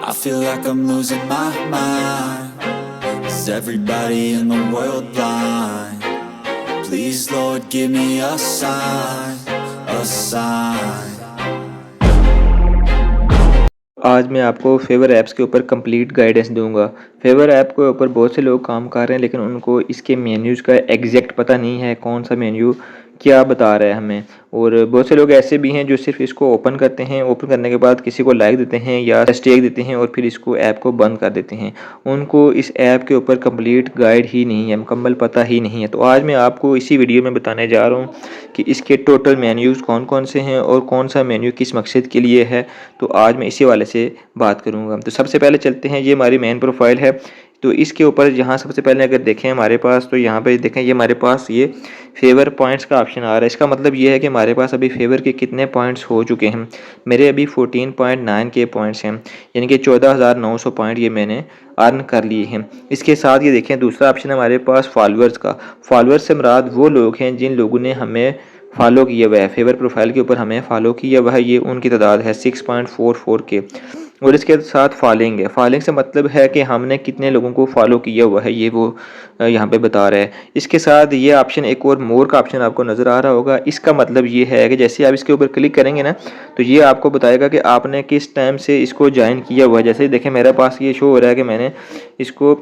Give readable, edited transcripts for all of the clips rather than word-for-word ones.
I feel like I'm losing my mind. Is everybody in the world blind? Please Lord give me a sign, a sign. आज मैं आपको favour apps के ऊपर complete guidance दूंगा। Favour app के ऊपर बहुत से लोग काम कर रहे हैं, लेकिन उनको इसके मेन्यूज़ का एग्जैक्ट पता नहीं है कौन सा मेन्यू क्या बता रहा है हमें। और बहुत से लोग ऐसे भी हैं जो सिर्फ इसको ओपन करते हैं, ओपन करने के बाद किसी को लाइक देते हैं या स्टेक देते हैं और फिर इसको ऐप को बंद कर देते हैं। उनको इस ऐप के ऊपर कंप्लीट गाइड ही नहीं है, मुकम्मल पता ही नहीं है। तो आज मैं आपको इसी वीडियो में बताने जा रहा हूँ कि इसके टोटल मेन्यूज़ कौन कौन से हैं और कौन सा मेन्यू किस मकसद के लिए है। तो आज मैं इसी वाले से बात करूँगा। तो सबसे पहले चलते हैं, ये हमारी मेन प्रोफाइल है। तो इसके ऊपर यहाँ सबसे पहले अगर देखें हमारे पास, तो यहाँ पे देखें ये हमारे पास ये फेवर पॉइंट्स का ऑप्शन आ रहा है। इसका मतलब ये है कि हमारे पास अभी फेवर के कितने पॉइंट्स हो चुके हैं। मेरे अभी 14.9 के पॉइंट्स हैं, यानी कि 14,900 पॉइंट ये मैंने अर्न कर लिए हैं। इसके साथ ये देखें दूसरा ऑप्शन है हमारे पास फॉलोअर्स का। फॉलोअर्स से मुराद वो लोग हैं जिन लोगों ने हमें फॉलो किया हुआ है, फेवर प्रोफाइल के ऊपर हमें फॉलो किया हुआ है, ये उनकी तादाद है 6.44 के। और इसके साथ फॉलोइंग है। फॉलोइंग से मतलब है कि हमने कितने लोगों को फॉलो किया हुआ है, ये वो यहाँ पे बता रहा है। इसके साथ ये ऑप्शन एक और मोर का ऑप्शन आपको नज़र आ रहा होगा। इसका मतलब ये है कि जैसे आप इसके ऊपर क्लिक करेंगे ना, तो ये आपको बताएगा कि आपने किस टाइम से इसको ज्वाइन किया हुआ है। जैसे देखें मेरे पास ये शो हो रहा है कि मैंने इसको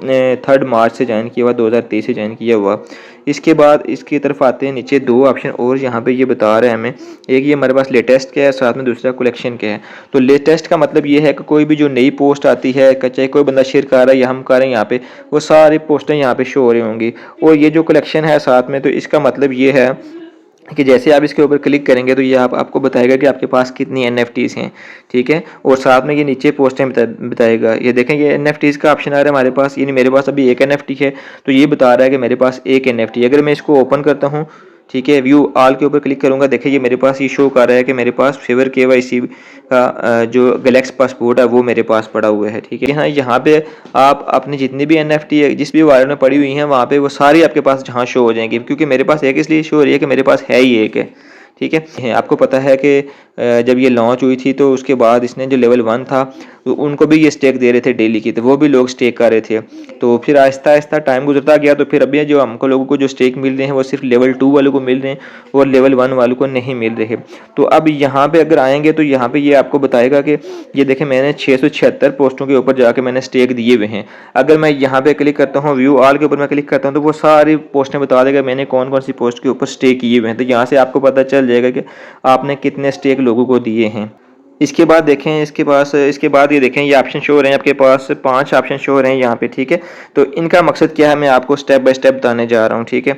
3 मार्च से ज्वाइन किया हुआ, 2023 से ज्वाइन किया हुआ। इसके बाद इसकी तरफ आते हैं नीचे दो ऑप्शन और यहाँ पे ये बता रहे हैं हमें, एक ये हमारे पास लेटेस्ट का है, साथ में दूसरा कलेक्शन का है। तो लेटेस्ट का मतलब ये है कि कोई भी जो नई पोस्ट आती है, चाहे कोई बंदा शेयर कर रहा है या हम कर रहे हैं यहाँ पे, वो सारी पोस्टें यहाँ पे शो हो रही होंगी। और ये जो कलेक्शन है साथ में, तो इसका मतलब ये है कि जैसे आप इसके ऊपर क्लिक करेंगे तो ये आपको बताएगा कि आपके पास कितनी NFTs हैं, ठीक है। और साथ में ये नीचे पोस्टें बताएगा। ये देखें ये NFTs का ऑप्शन आ रहा है हमारे पास, यानी मेरे पास अभी एक NFT है, तो ये बता रहा है कि मेरे पास एक NFT। अगर मैं इसको ओपन करता हूँ, ठीक है, व्यू ऑल के ऊपर क्लिक करूंगा, देखिए ये मेरे पास ये शो कर रहा है कि मेरे पास फेवर KYC का जो गैलेक्स पासपोर्ट है वो मेरे पास पड़ा हुआ है, ठीक है। यहाँ पे आप अपनी जितनी भी NFT है जिस भी वॉलेट में पड़ी हुई हैं वहाँ पे वो सारी आपके पास जहाँ शो हो जाएंगी, क्योंकि मेरे पास एक इसलिए शो हो रही है कि मेरे पास है ही एक है, ठीक है। आपको पता है कि जब ये लॉन्च हुई थी तो उसके बाद इसने जो लेवल 1 था तो उनको भी ये स्टेक दे रहे थे डेली की, तो वो भी लोग स्टेक कर रहे थे। तो फिर आहिस्ता आहिस्ता टाइम गुजरता गया, तो फिर अभी जो हमको लोगों को जो स्टेक मिल रहे हैं वो सिर्फ लेवल 2 वालों को मिल रहे हैं और लेवल 1 वालों को नहीं मिल रहे। तो अब यहाँ पे अगर आएंगे तो यहाँ पे ये आपको बताएगा कि ये देखें मैंने 676 पोस्टों के ऊपर जाके मैंने स्टेक दिए हुए हैं। अगर मैं यहाँ पे क्लिक करता हूँ, व्यू ऑल के ऊपर मैं क्लिक करता हूँ, तो वो सारी पोस्टें बता देगा मैंने कौन कौन सी पोस्ट के ऊपर स्टेक किए हुए हैं। तो यहाँ से आपको पता चल जाएगा कि आपने कितने स्टेक लोगों को दिए हैं। इसके बाद देखें इसके बाद ये देखें ये ऑप्शन शो हो रहे हैं आपके पास 5 ऑप्शन शो हो रहे हैं यहाँ पे, ठीक है। तो इनका मकसद क्या है मैं आपको स्टेप बाय स्टेप बताने जा रहा हूँ, ठीक है।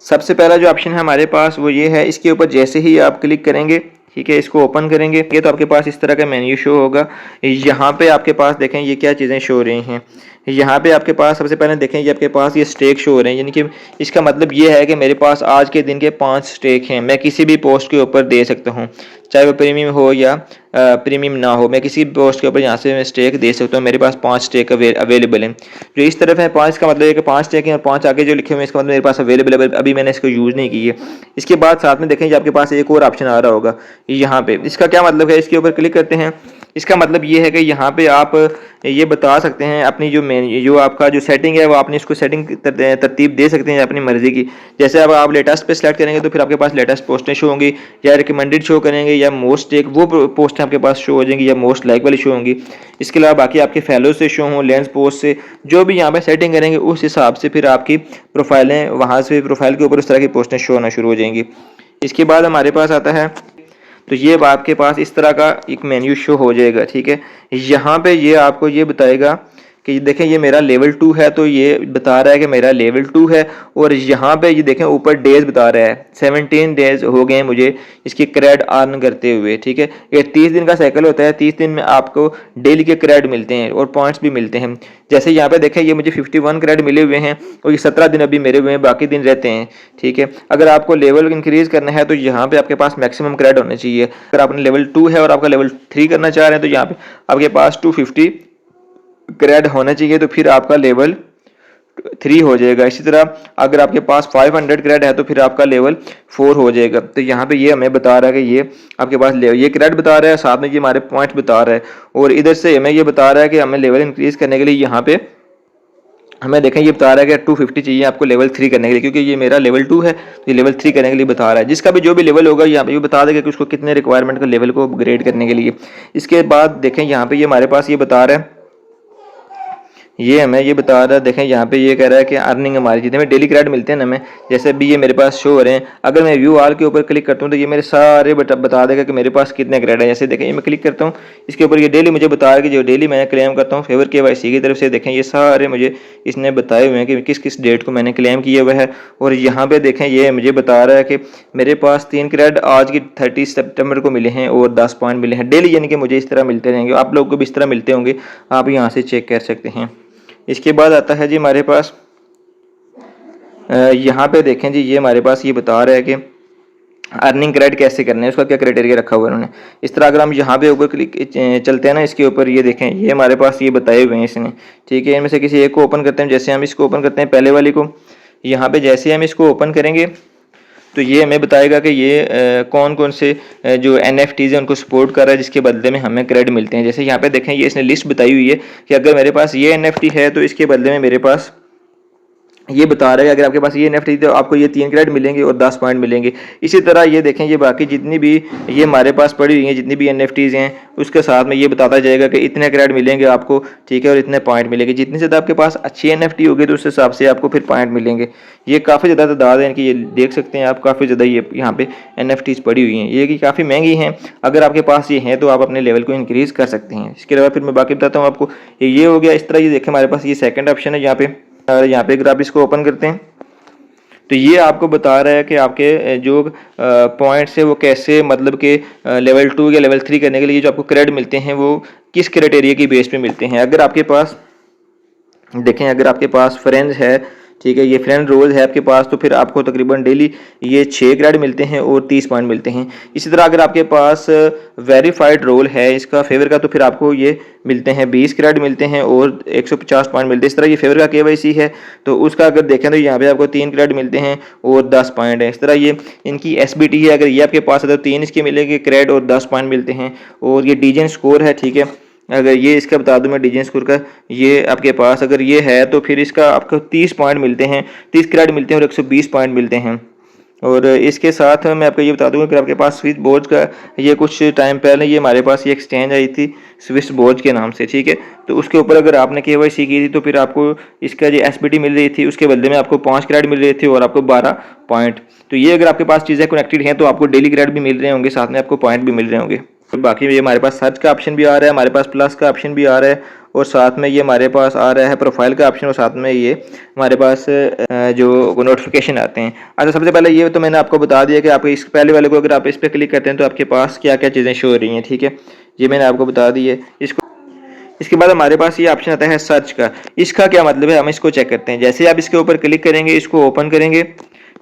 सबसे पहला जो ऑप्शन है हमारे पास वो ये है, इसके ऊपर जैसे ही आप क्लिक करेंगे, ठीक है, इसको ओपन करेंगे तो आपके पास इस तरह का मेन्यू शो होगा। यहाँ पे आपके पास देखें ये क्या चीज़ें शो हो रही हैं। यहाँ पे आपके पास सबसे पहले देखें ये आपके पास ये स्टेक शो हो रहे हैं, यानी कि इसका मतलब ये है कि मेरे पास आज के दिन के 5 स्टेक हैं। मैं किसी भी पोस्ट के ऊपर दे सकता हूँ, चाहे वो प्रीमियम हो या प्रीमियम ना हो, मैं किसी भी पोस्ट के ऊपर यहाँ से मैं स्टेक दे सकता हूँ। मेरे पास 5 स्टेक अवेलेबल हैं। जो इस तरफ है 5 का मतलब है कि 5 स्टेक हैं और 5 आगे जो लिखे हुए हैं इसका मतलब मेरे पास अवेलेबल है, अभी मैंने इसको यूज़ नहीं की है। इसके बाद साथ में देखें ये आपके पास एक और ऑप्शन आ रहा होगा यहाँ पे। इसका क्या मतलब है, इसके ऊपर क्लिक करते हैं, इसका मतलब ये है कि यहाँ पे आप ये बता सकते हैं अपनी जो आपका जो सेटिंग है वो आपने इसको सेटिंग तरतीब दे सकते हैं अपनी मर्जी की। जैसे अब आप लेटेस्ट पे सेलेक्ट करेंगे तो फिर आपके पास लेटेस्ट पोस्टें शो होंगी, या रिकमेंडेड शो करेंगे या मोस्ट एक वो पोस्टें आपके पास शो हो जाएंगी या मोस्ट लाइक वाली शो होंगी। इसके अलावा बाकी आपके फैलो से शो हों, लेंस पोस्ट से, जो भी यहाँ पे सेटिंग करेंगे उस हिसाब से फिर आपकी प्रोफाइलें वहाँ से प्रोफाइल के ऊपर उस तरह की पोस्टें शो होना शुरू हो जाएंगी। इसके बाद हमारे पास आता है, तो ये आपके पास इस तरह का एक मेन्यू शो हो जाएगा, ठीक है। यहाँ पे ये आपको ये बताएगा कि देखें ये मेरा लेवल 2 है, तो ये बता रहा है कि मेरा लेवल 2 है। और यहाँ पे ये देखें ऊपर डेज बता रहा है 17 डेज हो गए मुझे इसकी क्रेड अर्न करते हुए, ठीक है। ये 30 दिन का साइकिल होता है, 30 दिन में आपको डेली के क्रेड मिलते हैं और पॉइंट्स भी मिलते हैं। जैसे यहाँ पे देखें ये मुझे 51 क्रेड मिले हुए हैं और ये 17 दिन अभी मेरे हुए हैं, बाकी दिन रहते हैं, ठीक है। अगर आपको लेवल इंक्रीज करना है तो यहाँ पे आपके पास मैक्सिमम क्रेड होने चाहिए। अगर आपने लेवल 2 है और आपका लेवल 3 करना चाह रहे हैं तो यहाँ पे आपके पास 250 क्रेड होना चाहिए, तो फिर आपका लेवल 3 हो जाएगा। इसी तरह अगर आपके पास 500 क्रेड है तो फिर आपका लेवल 4 हो जाएगा। तो यहाँ पे ये हमें बता रहा है कि ये आपके पास ये क्रेड बता रहा है, साथ में ये हमारे पॉइंट्स बता रहा है, और इधर से हमें ये बता रहा है कि हमें लेवल इंक्रीज करने के लिए यहाँ पे हमें देखें ये बता रहा है कि 250 चाहिए आपको लेवल 3 करने के लिए, क्योंकि ये मेरा लेवल 2 है तो ये लेवल 3 करने के लिए बता रहा है। जिसका भी जो भी लेवल होगा यहाँ पे ये बता देगा कि उसको कितने रिक्वायरमेंट का लेवल को अपग्रेड करने के लिए। इसके बाद देखें यहाँ पे ये हमारे पास ये बता रहा है, ये हमें ये बता रहा है, देखें यहाँ पे ये कह रहा है कि अर्निंग हमारी जितने में डेली क्रेडिट मिलते हैं ना हमें, जैसे अभी ये मेरे पास शो हो रहे हैं। अगर मैं व्यू ऑल के ऊपर क्लिक करता हूँ तो ये मेरे सारे बता देगा कि मेरे पास कितने क्रेडिट है। जैसे देखें ये मैं क्लिक करता हूँ इसके ऊपर, ये डेली मुझे बता रहा है कि जो डेली मैं क्लेम करता हूँ फेवर KYC की तरफ से। देखें ये सारे मुझे इसने बताए हुए हैं कि किस किस डेट को मैंने क्लेम किया हुआ है। और यहाँ पे देखें ये मुझे बता रहा है कि मेरे पास 3 क्रेडिट आज की 30 सितंबर को मिले हैं और 10 पॉइंट मिले हैं डेली, यानी कि मुझे इस तरह मिलते रहेंगे। आप लोगों को भी इस तरह मिलते होंगे, आप यहाँ से चेक कर सकते हैं। इसके बाद आता है जी हमारे पास यहाँ पे देखें जी, ये हमारे पास ये बता रहा है कि अर्निंग क्रेडिट कैसे करने हैं, उसका क्या क्राइटेरिया रखा हुआ है उन्होंने। इस तरह अगर हम यहाँ पे ऊपर क्लिक चलते हैं ना, इसके ऊपर ये देखें ये हमारे पास ये बताए हुए हैं इसने, ठीक है। इनमें से किसी एक को ओपन करते हैं। जैसे हम इसको ओपन करते हैं पहले वाली को, यहाँ पे जैसे हम इसको ओपन करेंगे तो ये हमें बताएगा कि ये कौन कौन से जो NFTs हैं उनको सपोर्ट कर रहा है, जिसके बदले में हमें क्रेडिट मिलते हैं। जैसे यहाँ पे देखें ये इसने लिस्ट बताई हुई है कि अगर मेरे पास ये NFT है तो इसके बदले में मेरे पास ये बता रहा है कि अगर आपके पास ये NFT तो आपको ये 3 क्रेडिट मिलेंगे और 10 पॉइंट मिलेंगे। इसी तरह ये देखें ये बाकी जितनी भी ये हमारे पास पड़ी हुई हैं जितनी भी NFTs हैं उसके साथ में ये बताता जाएगा कि इतने क्रेडिट मिलेंगे आपको, ठीक है, और इतने पॉइंट मिलेंगे। जितनी ज़्यादा आपके पास अच्छी NFT होगी तो उस हिसाब से आपको फिर पॉइंट मिलेंगे। ये काफ़ी ज़्यादा तादाद है इनकी, ये देख सकते हैं आप, काफ़ी ज़्यादा ये यहाँ पे NFTs पड़ी हुई हैं। ये कि काफ़ी महंगी हैं, अगर आपके पास ये हैं तो आप अपने लेवल को इंक्रीज़ कर सकते हैं। इसके अलावा फिर मैं बाकी बताता हूँ आपको। ये हो गया। इस तरह ये देखें हमारे पास ये सेकेंड ऑप्शन है यहाँ पे अगर आप इसको ओपन करते हैं तो ये आपको बता रहा है कि आपके जो पॉइंट्स है वो कैसे, मतलब कि लेवल 2 या लेवल 3 करने के लिए जो आपको क्रेडिट मिलते हैं वो किस क्राइटेरिया की बेस पे मिलते हैं। अगर आपके पास देखें, अगर आपके पास फ्रेंड्स है, ठीक है, ये फ्रेंड रोल है आपके पास, तो फिर आपको तकरीबन डेली ये 6 क्रेडिट मिलते हैं और 30 पॉइंट मिलते हैं। इसी तरह अगर आपके पास वेरीफाइड रोल है इसका फेवर का, तो फिर आपको ये मिलते हैं 20 क्रेडिट मिलते हैं और 150 पॉइंट मिलते हैं। इस तरह ये फेवर का KYC है तो उसका अगर देखें तो यहाँ पे आपको 3 क्रेडिट मिलते हैं और 10 पॉइंट है। इस तरह ये इनकी SBT है, अगर ये आपके पास है तो 3 इसके मिलेंगे क्रेडिट और 10 पॉइंट मिलते हैं। और ये डीजन स्कोर है, ठीक है, अगर ये इसका बता दूं मैं डीजन स्कोर का, ये आपके पास अगर ये है तो फिर इसका आपको 30 पॉइंट मिलते हैं, 30 क्रेडिट मिलते हैं और 120 पॉइंट मिलते हैं। और इसके साथ मैं आपको ये बता दूंगा कि आपके पास स्विस बोर्ड का ये कुछ टाइम पहले ये हमारे पास ये एक्सचेंज आई थी स्विस बोर्ड के नाम से, ठीक है, तो उसके ऊपर अगर आपने KYC की थी तो फिर आपको इसका जो SBT मिल रही थी उसके बदले में आपको 5 क्रेडिट मिल रहे थे और आपको 12 पॉइंट। तो ये अगर आपके पास चीज़ें कनेक्टेड हैं तो आपको डेली क्रेडिट भी मिल रहे होंगे, साथ में आपको पॉइंट भी मिल रहे होंगे। तो बाकी ये हमारे पास सर्च का ऑप्शन भी आ रहा है, हमारे पास प्लस का ऑप्शन भी आ रहा है, और साथ में ये हमारे पास आ रहा है प्रोफाइल का ऑप्शन, और साथ में ये हमारे पास जो नोटिफिकेशन आते हैं। अच्छा, सबसे पहले ये तो मैंने आपको बता दिया कि आपके इस पहले वाले को अगर आप इस पर क्लिक करते हैं तो आपके पास क्या क्या चीज़ें शो हो रही हैं, ठीक है, ये मैंने आपको बता दी है। इसके बाद हमारे पास ये ऑप्शन आता है सर्च का। इसका क्या मतलब है हम इसको चेक करते हैं। जैसे आप इसके ऊपर क्लिक करेंगे, इसको ओपन करेंगे,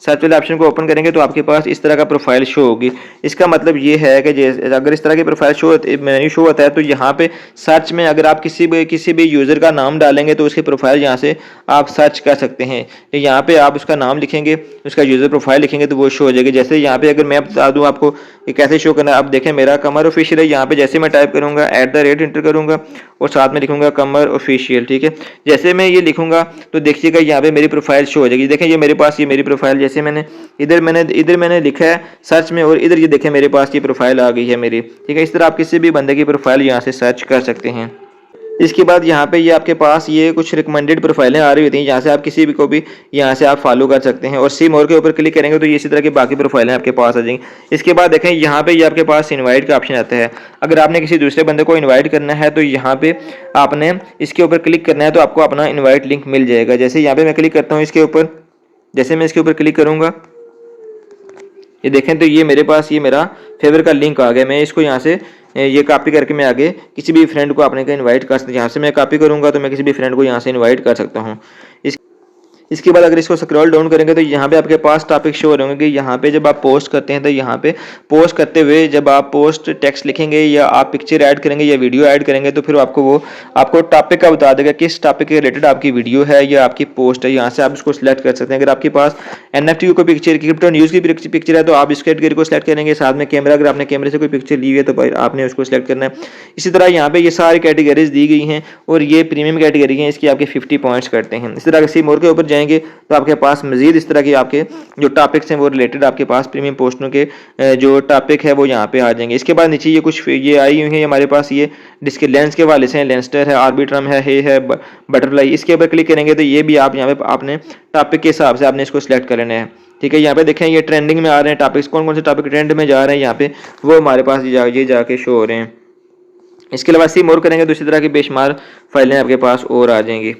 सर्च वाले ऑप्शन को ओपन करेंगे तो आपके पास इस तरह का प्रोफाइल शो होगी। इसका मतलब ये है कि अगर इस तरह की प्रोफाइल मेन्यू शो होता है तो यहाँ पे सर्च में अगर आप किसी भी यूज़र का नाम डालेंगे तो उसकी प्रोफाइल यहाँ से आप सर्च कर सकते हैं। तो यहाँ पे आप उसका नाम लिखेंगे, उसका यूज़र प्रोफाइल लिखेंगे तो वो शो हो जाएगी। जैसे यहाँ पे अगर मैं बता दूँ आपको कि कैसे शो करना है, आप देखें मेरा कमर ऑफिशियल है, यहाँ पे जैसे मैं टाइप करूँगा @ इंटर करूँगा और साथ में लिखूँगा कमर ऑफिशियल, ठीक है। जैसे मैं ये लिखूँगा तो देखिएगा यहाँ पे मेरी प्रोफाइल शो हो जाएगी। देखें ये मेरे पास ये मेरी प्रोफाइल, जैसे मैंने इधर मैंने लिखा है सर्च में और इधर ये देखें मेरे पास ये प्रोफाइल आ गई है मेरी, ठीक है। इस तरह आप किसी भी बंदे की प्रोफाइल यहाँ से सर्च कर सकते हैं। इसके बाद यहाँ पे ये आपके पास ये कुछ रिकमेंडेड प्रोफाइलें आ रही होती हैं, जहाँ से आप किसी भी को भी यहाँ से आप फॉलो कर सकते हैं। और सी मोर के ऊपर क्लिक करेंगे तो ये इसी तरह की बाकी प्रोफाइलें आपके पास आ जाएंगी। इसके बाद देखें यहाँ पे ये आपके पास इनवाइट का ऑप्शन आता है। अगर आपने किसी दूसरे बंदे को इन्वाइट करना है तो यहाँ पे आपने इसके ऊपर क्लिक करना है तो आपको अपना इन्वाइट लिंक मिल जाएगा। जैसे यहाँ पे मैं क्लिक करता हूँ इसके ऊपर, जैसे मैं इसके ऊपर क्लिक करूँगा ये देखें तो ये मेरे पास ये मेरा फेवर का लिंक आ गया। मैं इसको यहाँ से ये कॉपी करके मैं आगे किसी भी फ्रेंड को अपने का इनवाइट कर सकता हूँ। यहाँ से मैं कॉपी करूँगा तो मैं किसी भी फ्रेंड को यहाँ से इनवाइट कर सकता हूँ। इसके बाद अगर इसको स्क्रॉल डाउन करेंगे तो यहाँ पे आपके पास टॉपिक शो हो रहे होंगे कि यहाँ पे जब आप पोस्ट करते हैं तो यहाँ पे पोस्ट करते हुए जब आप पोस्ट टेक्स्ट लिखेंगे या आप पिक्चर ऐड करेंगे या वीडियो ऐड करेंगे तो फिर आपको टॉपिक का बता देगा किस टॉपिक के रिलेटेड आपकी वीडियो है या आपकी पोस्ट है। यहाँ से आप इसको सिलेक्ट कर सकते हैं। अगर आपके पास NFT को पिक्चर, क्रिप्टो न्यूज़ की पिक्चर है तो आप इस कैटेगरी को सिलेक्ट करेंगे। साथ में कैमरा, अगर आपने कैमरे से कोई पिक्चर ली हुई है तो आपने उसको सिलेक्ट करना है। इसी तरह यहाँ पे ये सारी कैटेगरीज दी गई हैं और ये प्रीमियम कैटेगरी है, इसकी आपके 50 पॉइंट्स करते हैं। इसी तरह सी मोर के ऊपर जाएंगे तो आपके पास मजीद इस तरह के आपके जो टॉपिक्स हैं वो रिलेटेड आपके पास प्रीमियम पोस्टों के जो टॉपिक है वो यहाँ पे आ जाएंगे। इसके बाद नीचे ये कुछ ये आई हुई है हमारे पास, ये जिसके लेंस के वाले से लेंसटर है, आर्बिट्रम है बटरफ्लाई। इसके ऊपर क्लिक करेंगे तो ये भी आप यहाँ पे आपने टॉपिक के हिसाब से आपने इसको सिलेक्ट कर लेना है। ठीक है, यहाँ पे देखें ये ट्रेंडिंग में आ रहे हैं टॉपिक्स, कौन कौन से टॉपिक ट्रेंड में जा रहे हैं यहाँ पे वो हमारे पास ये जाके शो हो रहे हैं। इसके अलावा सी मोर करेंगे तो इसी तरह की बेशुमार फाइलें आपके पास और आ जाएंगी।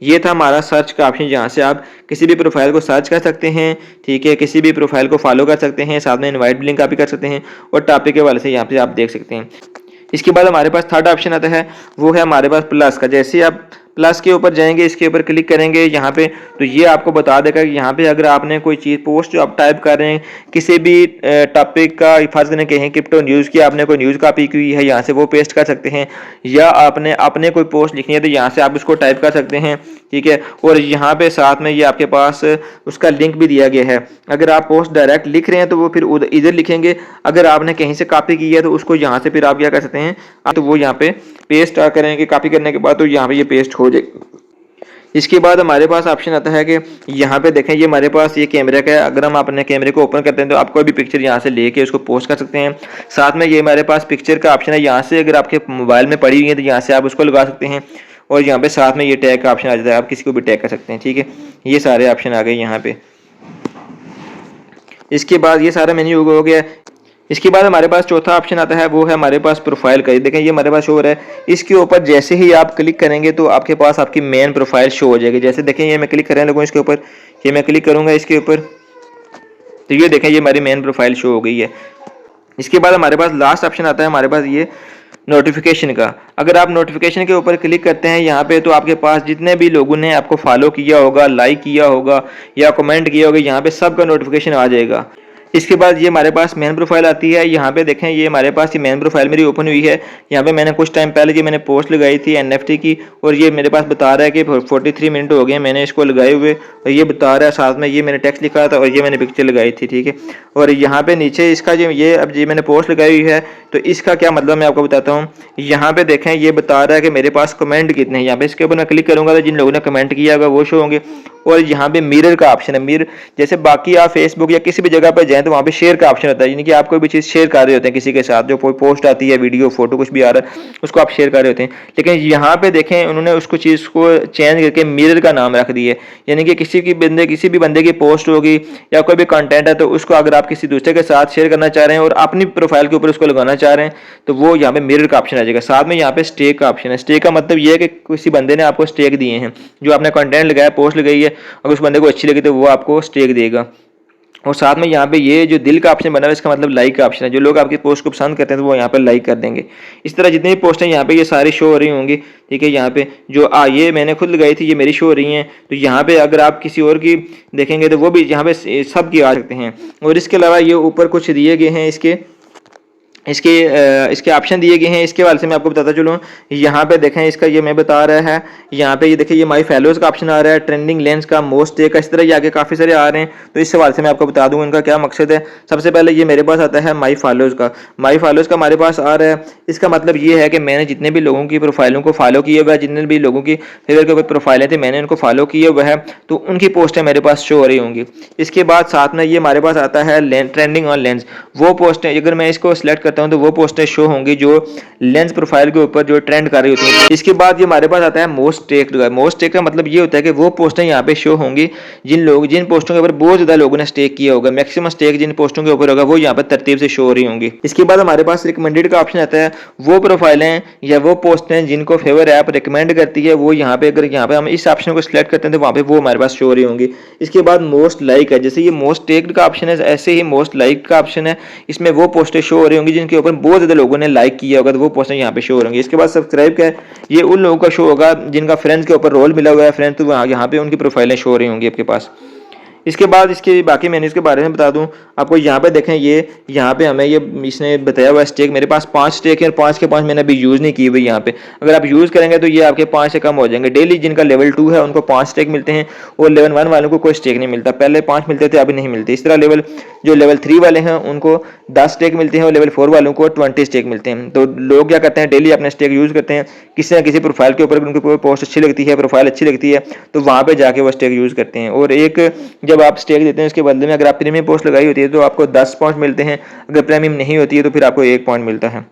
ये था हमारा सर्च का ऑप्शन, जहाँ से आप किसी भी प्रोफाइल को सर्च कर सकते हैं। ठीक है, किसी भी प्रोफाइल को फॉलो कर सकते हैं, साथ में इनवाइट लिंक आप भी कर सकते हैं और टॉपिक के वाले से यहाँ पे आप देख सकते हैं। इसके बाद हमारे पास थर्ड ऑप्शन आता है, वो है हमारे पास प्लस का। जैसे आप प्लस के ऊपर जाएंगे, इसके ऊपर क्लिक करेंगे यहाँ पे तो ये आपको बता देगा कि यहाँ पे अगर आपने कोई चीज़ पोस्ट जो आप टाइप कर रहे हैं किसी भी टॉपिक का, फर्ज करें कहें क्रिप्टो न्यूज़ की, आपने कोई न्यूज़ कॉपी की है यहाँ से वो पेस्ट कर सकते हैं, या आपने अपने कोई पोस्ट लिखनी है तो यहाँ से आप उसको टाइप कर सकते हैं। ठीक है, और यहाँ पे साथ में ये आपके पास उसका लिंक भी दिया गया है। अगर आप पोस्ट डायरेक्ट लिख रहे हैं तो वो फिर इधर लिखेंगे, अगर आपने कहीं से कॉपी की है तो उसको यहाँ से फिर आप क्या कर सकते हैं, तो वो यहाँ पे पेस्ट करेंगे। कॉपी करने के बाद तो यहाँ पे ये पेस्ट हो जाएगा। इसके बाद हमारे पास ऑप्शन आता है कि यहाँ पे देखें ये हमारे पास ये कैमरे का है। अगर हम अपने कैमरे को ओपन करते हैं तो आप कोई भी पिक्चर यहाँ से लेके उसको पोस्ट कर सकते हैं। साथ में ये हमारे पास पिक्चर का ऑप्शन है, यहाँ से अगर आपके मोबाइल में पड़ी हुई है तो यहाँ से आप उसको लगा सकते हैं। और यहाँ पे साथ में ये टैग का ऑप्शन आ जाता है, आप किसी को भी टैग कर सकते हैं। ठीक है, ये सारे ऑप्शन आ गए यहाँ पे। इसके बाद ये सारा मेन्यू हो गया। इसके बाद हमारे पास चौथा ऑप्शन आता है, वो है हमारे पास प्रोफाइल का। देखें ये हमारे पास शो हो रहा है, इसके ऊपर जैसे ही आप क्लिक करेंगे तो आपके पास आपकी मेन प्रोफाइल शो हो जाएगी। जैसे देखें ये मैं क्लिक कर रहे हैं लोगों, इसके ऊपर ये मैं क्लिक करूंगा इसके ऊपर तो ये देखें ये हमारी मेन प्रोफाइल शो हो गई है। इसके बाद हमारे पास लास्ट ऑप्शन आता है हमारे पास ये नोटिफिकेशन का। अगर आप नोटिफिकेशन के ऊपर क्लिक करते हैं यहाँ पे तो आपके पास जितने भी लोगों ने आपको फॉलो किया होगा, लाइक किया होगा या कमेंट किया होगा, यहाँ पे सबका नोटिफिकेशन आ जाएगा। इसके बाद ये हमारे पास मेन प्रोफाइल आती है। यहाँ पे देखें ये हमारे पास ये मेन प्रोफाइल मेरी ओपन हुई है। यहाँ पे मैंने कुछ टाइम पहले ये मैंने पोस्ट लगाई थी NFT की और ये मेरे पास बता रहा है कि 43 मिनट हो गए मैंने इसको लगाए हुए, और ये बता रहा है साथ में ये मैंने टेक्स्ट लिखा था और ये मैंने पिक्चर लगाई थी। ठीक है, और यहाँ पे नीचे इसका जो ये अब ये मैंने पोस्ट लगाई हुई है तो इसका क्या मतलब मैं आपको बताता हूँ। यहाँ पे देखें ये बता रहा है कि मेरे पास कमेंट कितने हैं। यहाँ पे इसके ऊपर मैं क्लिक करूँगा तो जिन लोगों ने कमेंट किया होगा वो शो होंगे। और यहाँ पे मिरर का ऑप्शन है। मिरर जैसे बाकी आप फेसबुक या किसी भी जगह पर जाएं तो वहाँ पे शेयर का ऑप्शन होता है, यानी कि आप कोई भी चीज़ शेयर कर रहे होते हैं किसी के साथ, जो कोई पोस्ट आती है, वीडियो, फोटो कुछ भी आ रहा है उसको आप शेयर कर रहे होते हैं। लेकिन यहाँ पे देखें उन्होंने उसको चीज़ को चेंज करके मिरर का नाम रख दिया है, यानी कि किसी भी बंदे की पोस्ट होगी या कोई भी कंटेंट है तो उसको अगर आप किसी दूसरे के साथ शेयर करना चाह रहे हैं और अपनी प्रोफाइल के ऊपर उसको लगाना चाह रहे हैं तो वो यहाँ पे मिरर का ऑप्शन आ जाएगा। साथ में यहाँ पे स्टेक का ऑप्शन है। स्टेक का मतलब ये है कि किसी बंदे ने आपको स्टेक दिए हैं, जो आपने कंटेंट लगाया, पोस्ट लगाई है, अगर उस बंदे को अच्छी लगी तो वो आपको स्टेक देगा। और साथ में यहाँ पे ये जो दिल का ऑप्शन बना हुआ है इसका मतलब लाइक का ऑप्शन है। जो लोग आपकी पोस्ट को पसंद करते हैं तो वो यहाँ पर लाइक कर देंगे। इस तरह जितनी भी पोस्ट हैं यहाँ पे ये सारी शो हो रही होंगी। ठीक है, यहाँ पे जो ये मैंने खुद लगाई थी ये मेरी शो हो रही हैं। तो यहाँ पे अगर आप किसी और की देखेंगे तो वो भी यहाँ पे सब की आ सकते हैं। और इसके अलावा ये ऊपर कुछ दिए गए हैं इसके ऑप्शन दिए गए हैं। इसके वाले से मैं आपको बताता चलूँ, यहाँ पे देखें इसका ये मैं बता रहा है, यहाँ पे ये देखिए ये माई फॉलोअर्स का ऑप्शन आ रहा है, ट्रेंडिंग लेंस का, मोस्ट टेक का, इस तरह ये आगे काफ़ी सारे आ रहे हैं। तो इस सवाल से मैं आपको बता दूँ इनका क्या मकसद है। सबसे पहले ये मेरे पास आता है माई फॉलोअर्स का। माई फॉलोअर्स का हमारे पास आ रहा है, इसका मतलब ये है कि मैंने जितने भी लोगों की प्रोफाइलों को फॉलो किया हुआ है, जितने भी लोगों की फेवरेट के ऊपर प्रोफाइलें थी मैंने उनको फॉलो किया हुआ है, तो उनकी पोस्टें मेरे पास शो हो रही होंगी। इसके बाद साथ में ये हमारे पास आता है ट्रेंडिंग ऑन लेंस। वो पोस्टें अगर मैं इसको सिलेक्ट करता हूँ तो वो पोस्टें शो होंगी जो लेंस प्रोफाइल के ऊपर जो ट्रेंड कर रही होती है। इसके बाद ये हमारे पास आता है मोस्ट टेक्ड का। मोस्ट टेक का मतलब ये होता है कि वो पोस्टें यहाँ पे शो होंगी जिन पोस्टों के ऊपर बहुत ज्यादा लोगों ने स्टेक किया होगा, मैक्सिमम स्टेक जिन पोस्टों के ऊपर होगा वो यहाँ पर तरतीब से शो हो रही होंगी। इसके बाद हमारे पास रिकमेंडेड का ऑप्शन आता है। वो प्रोफाइलें या वो पोस्टें जिनको फेवर ऐप रिकमेंड करती है वो यहाँ पे, अगर यहाँ पे हम इस ऑप्शन को सिलेक्ट करते हैं तो वहाँ पे वो हमारे पास शो हो रही होंगी। इसके बाद मोस्ट लाइक है, जैसे ये मोस्ट टेक्ड का ऑप्शन है ऐसे ही मोस्ट लाइक का ऑप्शन है, इसमें वो पोस्टें शो हो रही होंगी जिनके ऊपर बहुत ज़्यादा लोगों ने लाइक किया होगा, तो वो पोस्टें यहाँ पे शो हो रही। इसके बाद सब्सक्राइब का है, ये उन लोगों का शो होगा जिनका फ्रेंड्स के ऊपर रोल मिला हुआ है, फ्रेंड्स, तो वहाँ यहाँ पे उनकी प्रोफाइलें शो हो रही होंगी आपके पास। इसके बाद इसके बाकी मेन्यूज़ के बारे में बता दूं आपको। यहाँ पे देखें, ये यहाँ पे हमें ये इसने बताया हुआ स्टेक, मेरे पास 5 स्टेक है और 5 के 5 मैंने अभी यूज़ नहीं की हुई यहाँ पे। अगर आप यूज़ करेंगे तो ये आपके 5 से कम हो जाएंगे। डेली जिनका लेवल 2 है उनको 5 स्टेक मिलते हैं और लेवल 1 वालों को कोई स्टेक नहीं मिलता। पहले 5 मिलते थे, अभी नहीं मिलते। इस तरह जो लेवल 3 वाले हैं उनको 10 स्टेक मिलते हैं और लेवल 4 वालों को 20 स्टेक मिलते हैं। तो लोग क्या करते हैं, डेली अपने स्टेक यूज़ करते हैं, किसी ना किसी प्रोफाइल के ऊपर उनकी पोस्ट अच्छी लगती है, प्रोफाइल अच्छी लगती है, तो वहाँ पर जाके वो स्टेक यूज़ करते हैं। और एक जब आप स्टेक देते हैं उसके बदले में अगर आप प्रीमियम पोस्ट लगाई होती है तो आपको 10 पॉइंट मिलते हैं, अगर प्रीमियम नहीं होती है तो फिर आपको 1 पॉइंट मिलता है।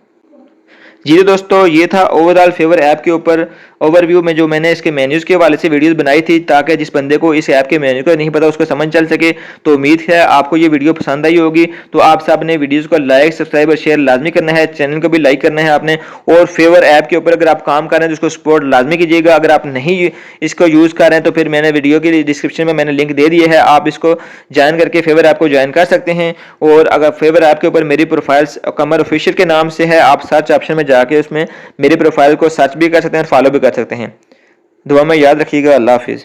जी तो दोस्तों, ये था ओवरऑल फेवर ऐप के ऊपर ओवरव्यू में जो मैंने इसके मेन्यूज़ के हवाले से वीडियोस बनाई थी, ताकि जिस बंदे को इस ऐप के मेन्यू का नहीं पता उसको समझ चल सके। तो उम्मीद है आपको ये वीडियो पसंद आई होगी। तो आप सब ने वीडियोस को लाइक, सब्सक्राइब और शेयर लाजमी करना है, चैनल को भी लाइक करना है आपने। और फेवर ऐप के ऊपर अगर आप काम कर रहे हैं तो उसको सपोर्ट लाजमी कीजिएगा। अगर आप नहीं इसको यूज़ कर रहे हैं तो फिर मैंने वीडियो के डिस्क्रिप्शन में मैंने लिंक दे दिया है, आप इसको ज्वाइन करके फेवर ऐप को ज्वाइन कर सकते हैं। और अगर फेवर ऐप के ऊपर मेरी प्रोफाइल्स कमर ऑफिशियल के नाम से है, आप सर्च ऑप्शन में जाके उसमें मेरी प्रोफाइल को सर्च भी कर सकते हैं और फॉलो भी कर सकते हैं। दुआ में याद रखिएगा। अल्लाह हाफिज़।